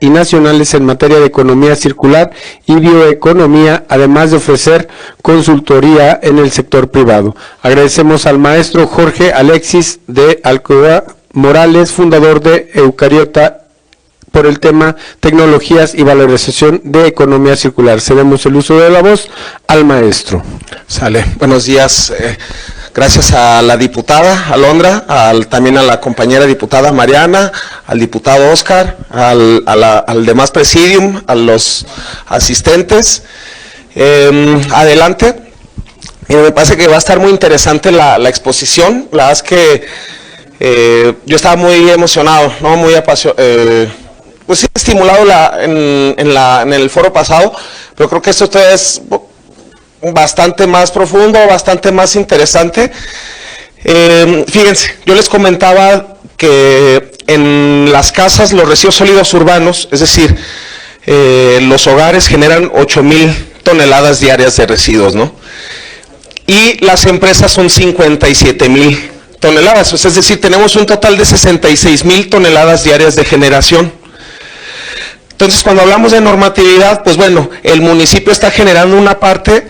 y nacionales en materia de economía circular y bioeconomía, además de ofrecer consultoría en el sector privado. Agradecemos al maestro Jorge Alexis de Alcoa Morales, fundador de Eucariota, por el tema tecnologías y valorización de economía circular. Cedemos el uso de la voz al maestro. Sale, buenos días. Gracias a la diputada Alondra, también a la compañera diputada Mariana, al diputado Oscar, al demás presidium, a los asistentes. Adelante. Me parece que va a estar muy interesante la exposición. La verdad es que yo estaba muy emocionado, ¿no? Muy apasionado, pues sí, estimulado en el foro pasado, pero creo que esto es bastante más profundo, bastante más interesante. Fíjense, yo les comentaba que en las casas los residuos sólidos urbanos, es decir, los hogares generan 8,000 toneladas diarias de residuos, ¿no? Y las empresas son 57,000 toneladas, es decir, tenemos un total de 66,000 toneladas diarias de generación. Entonces, cuando hablamos de normatividad, pues bueno, el municipio está generando una parte,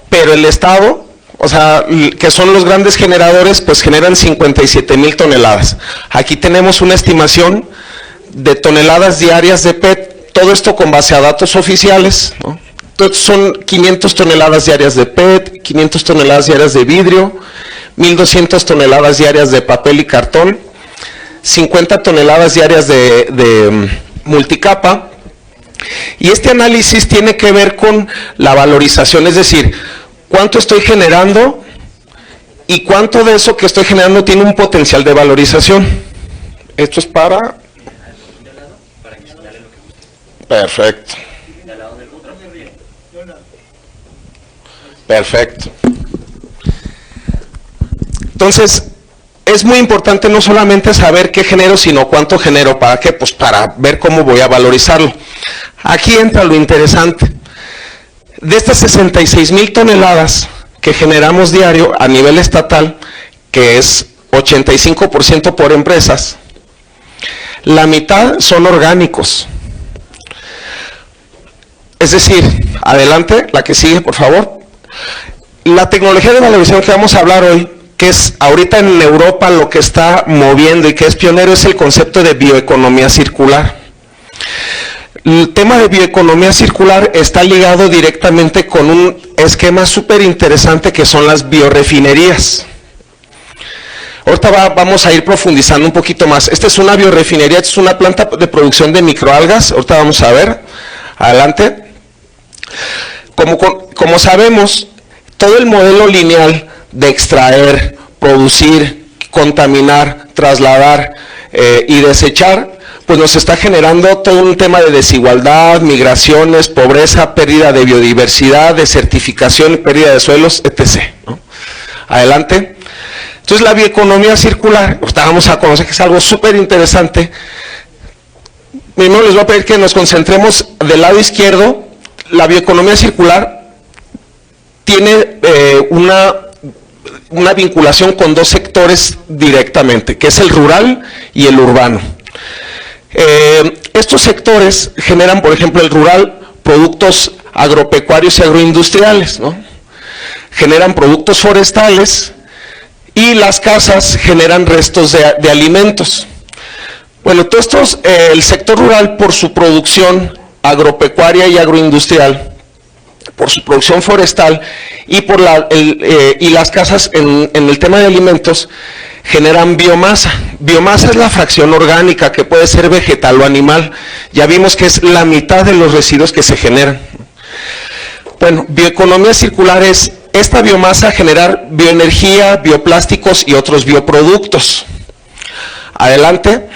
pero el Estado, o sea, que son los grandes generadores, pues generan 57,000 toneladas. Aquí tenemos una estimación de toneladas diarias de PET, todo esto con base a datos oficiales, ¿no? Entonces son 500 toneladas diarias de PET, 500 toneladas diarias de vidrio, 1,200 toneladas diarias de papel y cartón, 50 toneladas diarias de multicapa. Y este análisis tiene que ver con la valorización, es decir, cuánto estoy generando y cuánto de eso que estoy generando tiene un potencial de valorización. Esto es para... Perfecto. Perfecto. Entonces, es muy importante no solamente saber qué genero, sino cuánto genero. ¿Para qué? Pues para ver cómo voy a valorizarlo. Aquí entra lo interesante. De estas 66,000 toneladas que generamos diario a nivel estatal, que es 85% por empresas, la mitad son orgánicos. Es decir, adelante, la que sigue, por favor. La tecnología de valorización que vamos a hablar hoy, que es ahorita en Europa lo que está moviendo y que es pionero, es el concepto de bioeconomía circular. El tema de bioeconomía circular está ligado directamente con un esquema súper interesante que son las biorefinerías. Ahorita vamos a ir profundizando un poquito más. Esta es una biorefinería, esta es una planta de producción de microalgas, ahorita vamos a ver. Adelante. Como sabemos, todo el modelo lineal de extraer, producir, contaminar, trasladar y desechar, pues nos está generando todo un tema de desigualdad, migraciones, pobreza, pérdida de biodiversidad, desertificación, pérdida de suelos, etc., ¿no? Adelante. Entonces la bioeconomía circular, vamos a conocer que es algo súper interesante. Primero les voy a pedir que nos concentremos del lado izquierdo. La bioeconomía circular tiene una vinculación con dos sectores directamente, que es el rural y el urbano. Estos sectores generan, por ejemplo, el rural, productos agropecuarios y agroindustriales, ¿no? Generan productos forestales y las casas generan restos de alimentos. Bueno, todo esto, el sector rural por su producción agropecuaria y agroindustrial, por su producción forestal y por y las casas en el tema de alimentos generan biomasa. Biomasa es la fracción orgánica que puede ser vegetal o animal. Ya vimos que es la mitad de los residuos que se generan. Bueno, bioeconomía circular es esta biomasa generar bioenergía, bioplásticos y otros bioproductos. Adelante.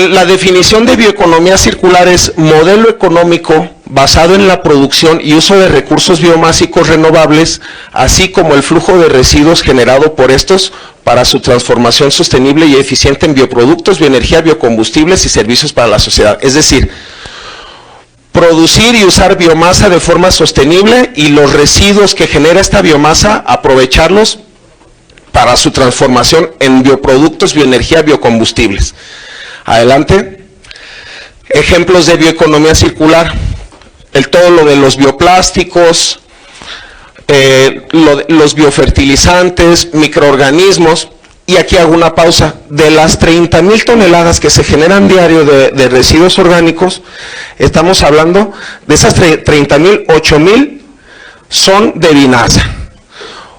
La definición de bioeconomía circular es modelo económico basado en la producción y uso de recursos biomásicos renovables, así como el flujo de residuos generado por estos para su transformación sostenible y eficiente en bioproductos, bioenergía, biocombustibles y servicios para la sociedad. Es decir, producir y usar biomasa de forma sostenible y los residuos que genera esta biomasa, aprovecharlos para su transformación en bioproductos, bioenergía, biocombustibles. Adelante. Ejemplos de bioeconomía circular, todo lo de los bioplásticos, los biofertilizantes, microorganismos. Y aquí hago una pausa. De las 30,000 toneladas que se generan diario de residuos orgánicos, estamos hablando de esas 30,000, 8,000 son de vinaza.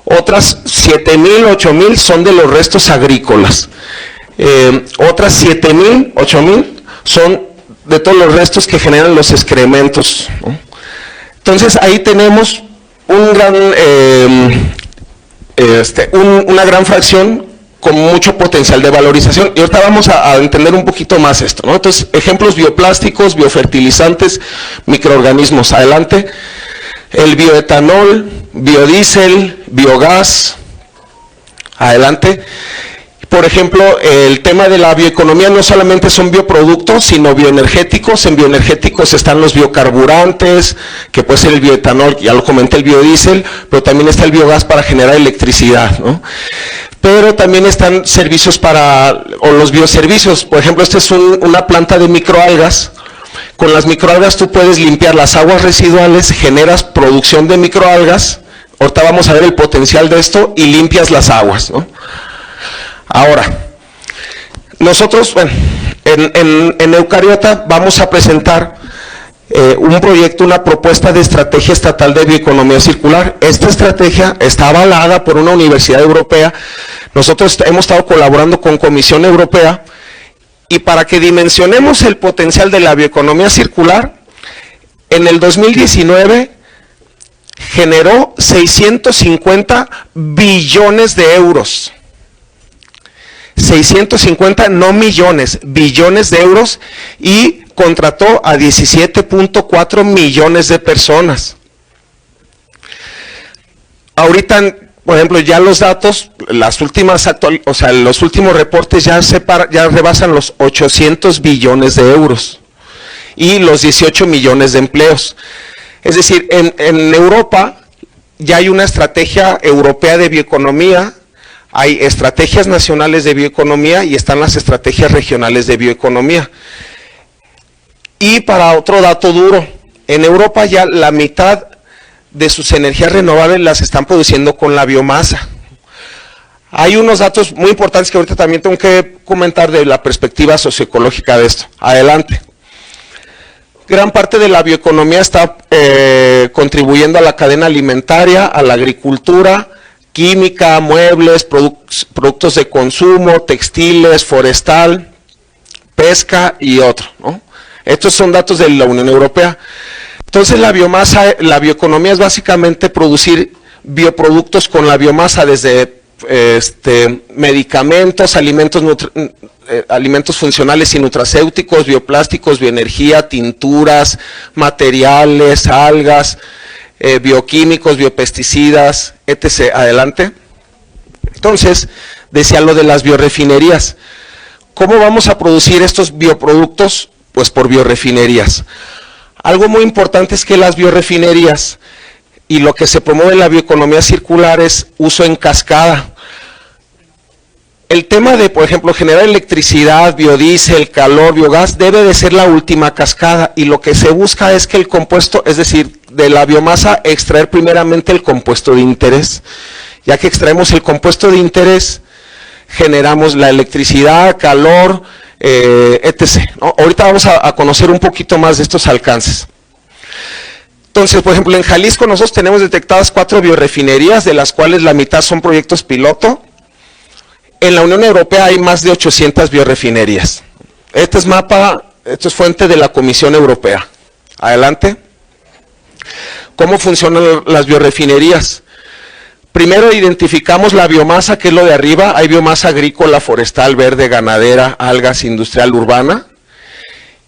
Otras 7,000, 8,000 son de los restos agrícolas. Otras 7,000, 8,000 son de todos los restos que generan los excrementos, ¿no? Entonces ahí tenemos una gran fracción con mucho potencial de valorización, y ahorita vamos a entender un poquito más esto, ¿no? Entonces, ejemplos: bioplásticos, biofertilizantes, microorganismos. Adelante. El bioetanol, biodiesel, biogás. Adelante. Por ejemplo, el tema de la bioeconomía no solamente son bioproductos, sino bioenergéticos. En bioenergéticos están los biocarburantes, que puede ser el bioetanol, ya lo comenté, el biodiesel, pero también está el biogás para generar electricidad, ¿no? Pero también están servicios o los bioservicios. Por ejemplo, esta es una planta de microalgas. Con las microalgas tú puedes limpiar las aguas residuales, generas producción de microalgas. Ahorita vamos a ver el potencial de esto, y limpias las aguas, ¿no? Ahora, nosotros, bueno, en Eucariota vamos a presentar un proyecto, una propuesta de estrategia estatal de bioeconomía circular. Esta estrategia está avalada por una universidad europea. Nosotros hemos estado colaborando con Comisión Europea, y para que dimensionemos el potencial de la bioeconomía circular, en el 2019 generó 650 billones de euros. 650, no millones, billones de euros, y contrató a 17.4 millones de personas. Ahorita, por ejemplo, ya los datos, los últimos reportes ya rebasan los 800 billones de euros y los 18 millones de empleos. Es decir, en Europa ya hay una estrategia europea de bioeconomía. Hay estrategias nacionales de bioeconomía y están las estrategias regionales de bioeconomía. Y para otro dato duro, en Europa ya la mitad de sus energías renovables las están produciendo con la biomasa. Hay unos datos muy importantes que ahorita también tengo que comentar de la perspectiva socioecológica de esto. Adelante. Gran parte de la bioeconomía está contribuyendo a la cadena alimentaria, a la agricultura, química, muebles, productos de consumo, textiles, forestal, pesca y otro, ¿no? Estos son datos de la Unión Europea. Entonces la bioeconomía es básicamente producir bioproductos con la biomasa, desde medicamentos, alimentos funcionales y nutracéuticos, bioplásticos, bioenergía, tinturas, materiales, algas, bioquímicos, biopesticidas, etc. Adelante. Entonces, decía lo de las biorefinerías. ¿Cómo vamos a producir estos bioproductos? Pues por biorefinerías. Algo muy importante es que las biorefinerías, y lo que se promueve en la bioeconomía circular, es uso en cascada. El tema de, por ejemplo, generar electricidad, biodiesel, calor, biogás, debe de ser la última cascada, y lo que se busca es que el compuesto, es decir, de la biomasa, extraer primeramente el compuesto de interés. Ya que extraemos el compuesto de interés, generamos la electricidad, calor, etc., ¿no? Ahorita vamos a conocer un poquito más de estos alcances. Entonces, por ejemplo, en Jalisco nosotros tenemos detectadas 4 biorefinerías, de las cuales la mitad son proyectos piloto. En la Unión Europea hay más de 800 biorefinerías. Este es esto es fuente de la Comisión Europea. Adelante. ¿Cómo funcionan las biorefinerías? Primero identificamos la biomasa, que es lo de arriba. Hay biomasa agrícola, forestal, verde, ganadera, algas, industrial, urbana.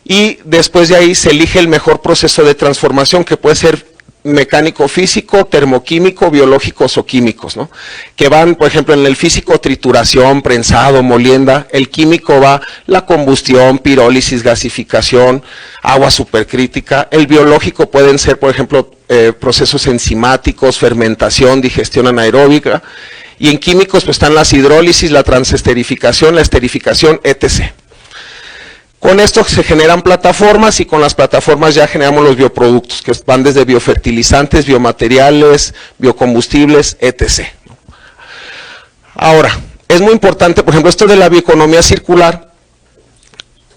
Y después de ahí se elige el mejor proceso de transformación, que puede ser mecánico físico, termoquímico, biológicos o químicos, ¿no? Que van, por ejemplo, en el físico, trituración, prensado, molienda. El químico va la combustión, pirólisis, gasificación, agua supercrítica. El biológico pueden ser, por ejemplo, procesos enzimáticos, fermentación, digestión anaeróbica. Y en químicos pues están las hidrólisis, la transesterificación, la esterificación, etc. Con esto se generan plataformas y con las plataformas ya generamos los bioproductos, que van desde biofertilizantes, biomateriales, biocombustibles, etc. Ahora, es muy importante, por ejemplo, esto de la bioeconomía circular,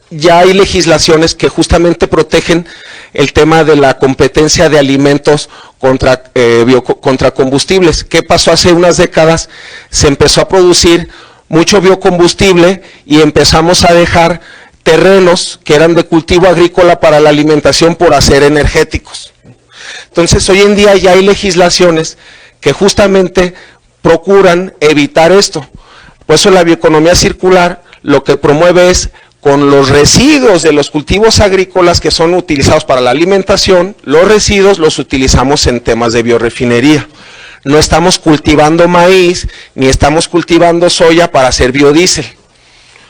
ya hay legislaciones que justamente protegen el tema de la competencia de alimentos contra combustibles. ¿Qué pasó hace unas décadas? Se empezó a producir mucho biocombustible y empezamos a dejar terrenos que eran de cultivo agrícola para la alimentación por hacer energéticos. Entonces, hoy en día ya hay legislaciones que justamente procuran evitar esto. Por eso la bioeconomía circular lo que promueve es, con los residuos de los cultivos agrícolas que son utilizados para la alimentación, los residuos los utilizamos en temas de biorefinería. No estamos cultivando maíz, ni estamos cultivando soya para hacer biodiesel.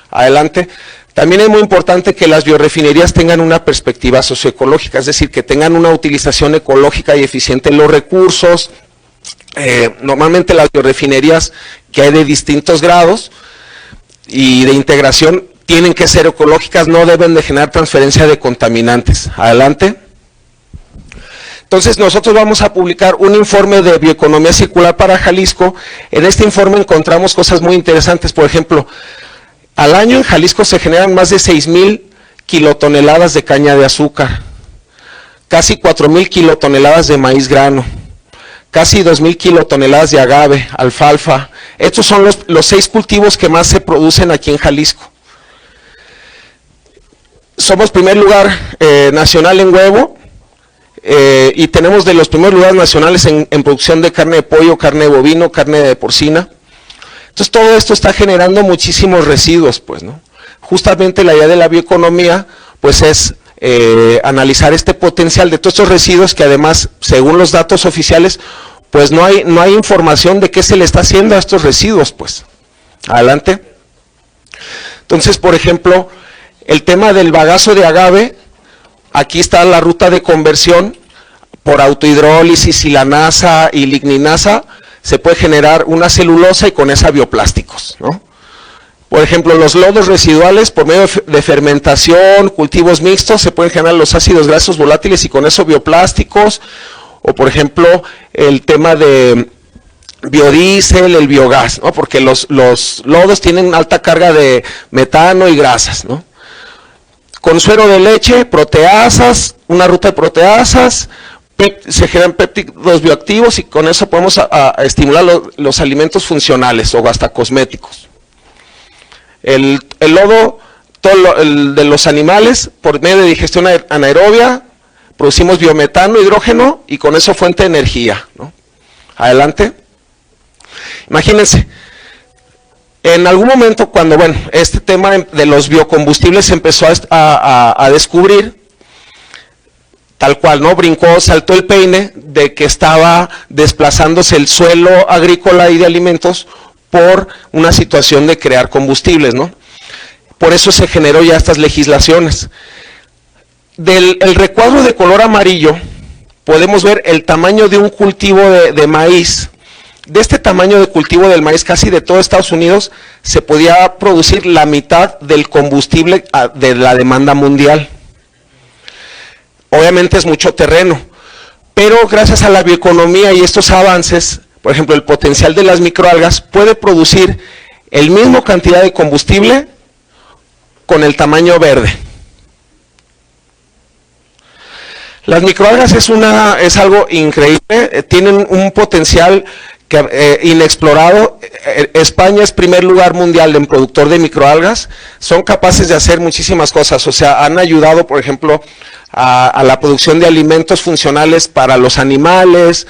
Adelante. También es muy importante que las biorefinerías tengan una perspectiva socioecológica, es decir, que tengan una utilización ecológica y eficiente de los recursos. Normalmente las biorefinerías que hay de distintos grados y de integración tienen que ser ecológicas, no deben de generar transferencia de contaminantes. Adelante. Entonces nosotros vamos a publicar un informe de bioeconomía circular para Jalisco. En este informe encontramos cosas muy interesantes. Por ejemplo, al año en Jalisco se generan más de 6,000 kilotoneladas de caña de azúcar, casi 4,000 kilotoneladas de maíz grano, casi 2,000 kilotoneladas de agave, alfalfa. Estos son los 6 cultivos que más se producen aquí en Jalisco. Somos primer lugar nacional en huevo y tenemos de los primeros lugares nacionales en producción de carne de pollo, carne de bovino, carne de porcina. Entonces todo esto está generando muchísimos residuos, pues, ¿no? Justamente la idea de la bioeconomía, pues, es analizar este potencial de todos estos residuos que además, según los datos oficiales, pues no hay información de qué se le está haciendo a estos residuos, pues. Adelante. Entonces, por ejemplo, el tema del bagazo de agave, aquí está la ruta de conversión por autohidrólisis, silanasa y ligninasa, se puede generar una celulosa y con esa bioplásticos, ¿no? Por ejemplo, los lodos residuales, por medio de fermentación, cultivos mixtos, se pueden generar los ácidos grasos volátiles y con eso bioplásticos, o por ejemplo, el tema de biodiesel, el biogás, ¿no? Porque los lodos tienen alta carga de metano y grasas, ¿no? Con suero de leche, proteasas, una ruta de proteasas, se generan péptidos bioactivos y con eso podemos estimular los alimentos funcionales o hasta cosméticos. El lodo el de los animales, por medio de digestión anaerobia, producimos biometano, hidrógeno y con eso fuente de energía, ¿no? Adelante. Imagínense, en algún momento cuando, bueno, este tema de los biocombustibles se empezó a descubrir, tal cual, ¿no? Saltó el peine de que estaba desplazándose el suelo agrícola y de alimentos por una situación de crear combustibles, ¿no? Por eso se generó ya estas legislaciones. El recuadro de color amarillo, podemos ver el tamaño de un cultivo de maíz. De este tamaño de cultivo del maíz, casi de todo Estados Unidos, se podía producir la mitad del combustible de la demanda mundial. Obviamente es mucho terreno, pero gracias a la bioeconomía y estos avances, por ejemplo, el potencial de las microalgas puede producir el mismo cantidad de combustible con el tamaño verde. Las microalgas es algo increíble, tienen un potencial inexplorado. España es primer lugar mundial en productor de microalgas, son capaces de hacer muchísimas cosas, o sea, han ayudado, por ejemplo, a la producción de alimentos funcionales para los animales,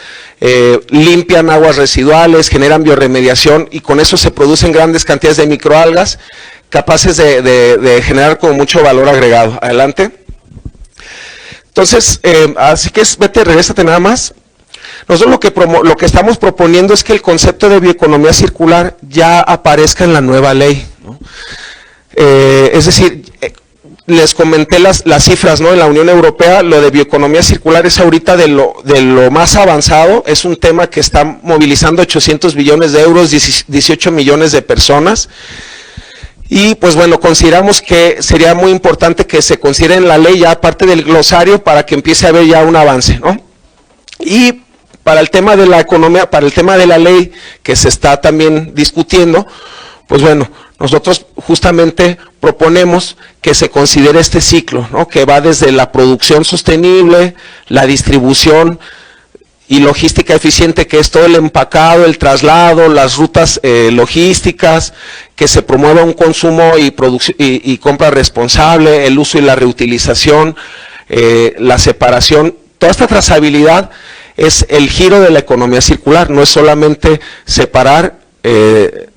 limpian aguas residuales, generan bioremediación y con eso se producen grandes cantidades de microalgas capaces de generar como mucho valor agregado. Adelante. Entonces, así que regrésate nada más. Nosotros lo que estamos proponiendo es que el concepto de bioeconomía circular ya aparezca en la nueva ley, ¿no? Es decir, les comenté las cifras, ¿no? En la Unión Europea, lo de bioeconomía circular es ahorita de lo más avanzado, es un tema que está movilizando 800 billones de euros, 18 millones de personas, Y pues bueno, consideramos que sería muy importante que se considere en la ley ya parte del glosario para que empiece a haber ya un avance, ¿no? Y para el tema de la economía, para el tema de la ley que se está también discutiendo, pues bueno, nosotros justamente proponemos que se considere este ciclo, ¿no? Que va desde la producción sostenible, la distribución y logística eficiente, que es todo el empacado, el traslado, las rutas logísticas, que se promueva un consumo y compra responsable, el uso y la reutilización, la separación. Toda esta trazabilidad es el giro de la economía circular, no es solamente separar,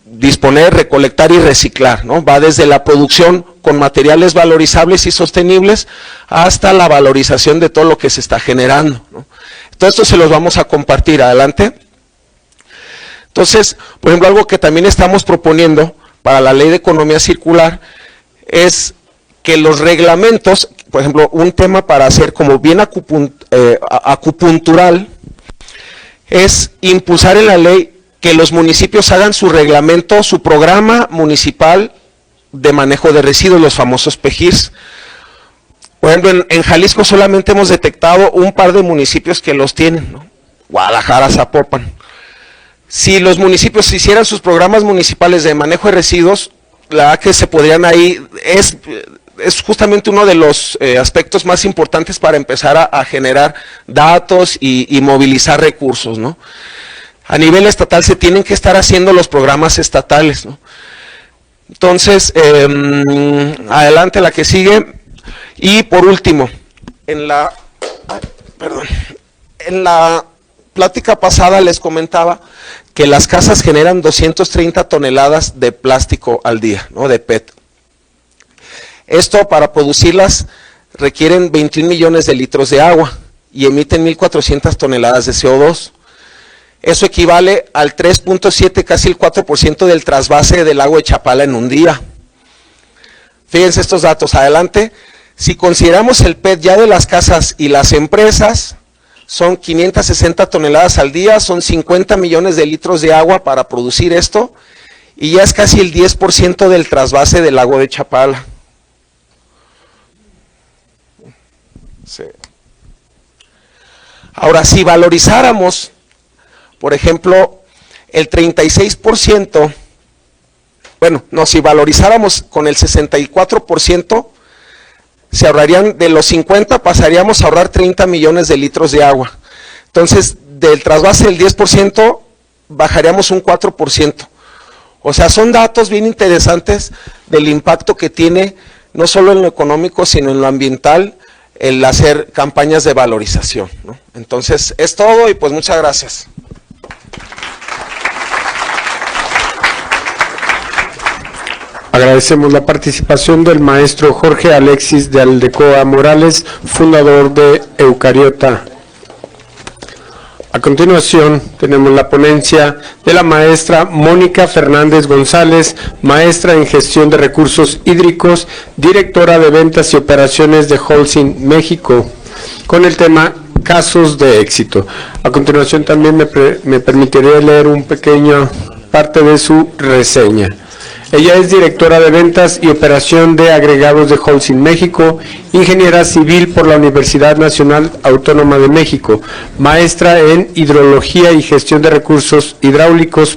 disponer, recolectar y reciclar, ¿no? Va desde la producción con materiales valorizables y sostenibles hasta la valorización de todo lo que se está generando, ¿no? Todo esto se los vamos a compartir. Adelante. Entonces, por ejemplo, algo que también estamos proponiendo para la ley de economía circular es que los reglamentos, por ejemplo, un tema para hacer como bien acupuntural, es impulsar en la ley que los municipios hagan su reglamento, su programa municipal de manejo de residuos, los famosos PEJIRs. Por ejemplo, en Jalisco solamente hemos detectado un par de municipios que los tienen, ¿no? Guadalajara, Zapopan. Si los municipios hicieran sus programas municipales de manejo de residuos, la verdad que se podrían ahí, es justamente uno de los aspectos más importantes para empezar a generar datos y movilizar recursos, ¿no? A nivel estatal se tienen que estar haciendo los programas estatales, ¿no? Entonces, adelante la que sigue. Y por último, en la plática pasada les comentaba que las casas generan 230 toneladas de plástico al día, ¿no? De PET. Esto para producirlas requieren 21 millones de litros de agua y emiten 1.400 toneladas de CO2. Eso equivale al 3.7, casi el 4% del trasvase del lago de Chapala en un día. Fíjense estos datos, adelante. Si consideramos el PET ya de las casas y las empresas, son 560 toneladas al día, son 50 millones de litros de agua para producir esto, y ya es casi el 10% del trasvase del lago de Chapala. Sí. Ahora, si valorizáramos, por ejemplo, el 36%, bueno, no, si valorizáramos con el 64%, se ahorrarían, de los 50 pasaríamos a ahorrar 30 millones de litros de agua. Entonces, del trasvase del 10%, bajaríamos un 4%. O sea, son datos bien interesantes del impacto que tiene, no solo en lo económico, sino en lo ambiental, el hacer campañas de valorización, ¿no? Entonces, es todo y pues muchas gracias. Agradecemos la participación del maestro Jorge Alexis de Aldecoa Morales, fundador de Eucariota. A continuación, tenemos la ponencia de la maestra Mónica Fernández González, maestra en gestión de recursos hídricos, directora de ventas y operaciones de Holcim México, con el tema casos de éxito. A continuación también me permitiré leer un pequeño parte de su reseña. Ella es directora de ventas y operación de agregados de Holcim México, ingeniera civil por la Universidad Nacional Autónoma de México, maestra en hidrología y gestión de recursos hidráulicos